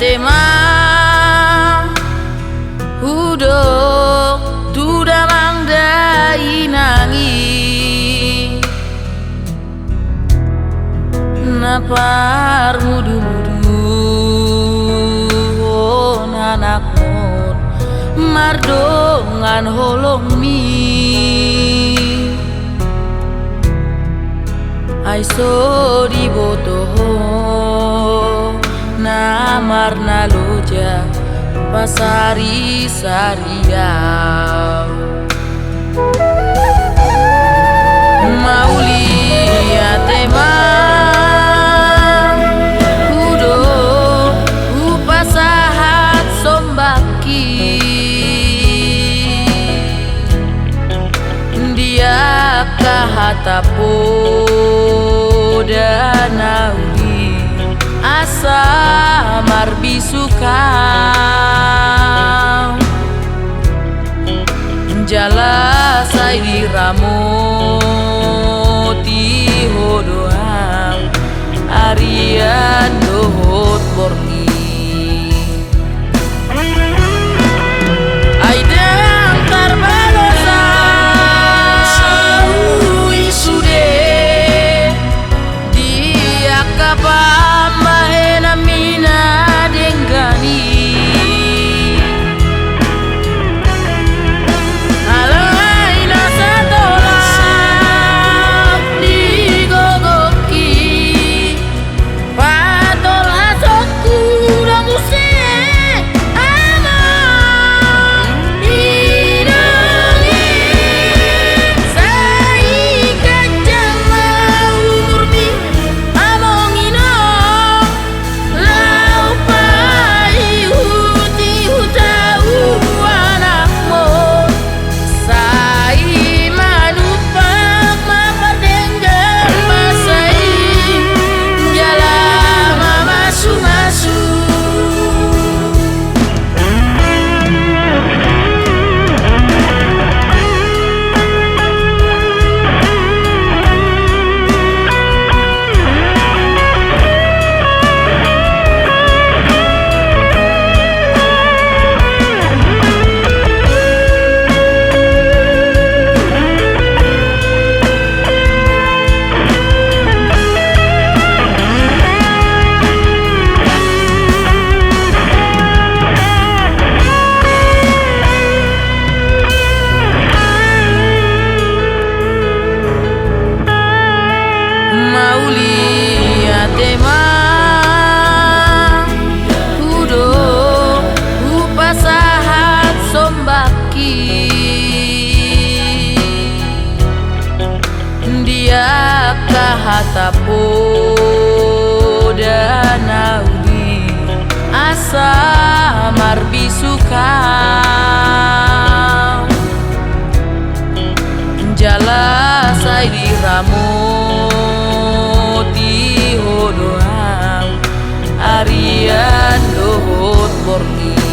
Tema udok duda mangdai nangi napar mudu-mudu nanak mon mardongan holong mi aiso di botoho namar naloja pasari sariau maulia tema udo upasahat sombaki dia kahatapo danauli asa marbisuka jala sai di ramoti hodoang arian dohot borni aidang tarbalosa isude dia kapam bahena mina denggani alaina satolak digogoki patol asokku damuse ama inangi sai kajama umurmi amongino lau pai huti hutau anakmu sai manupak mapardenggan masai jala mamasu-masu maulia tema udo upasahat sombaki dia kahatapo danauli asa marbisuka jala sai di ramoti hodoang arian dohot borni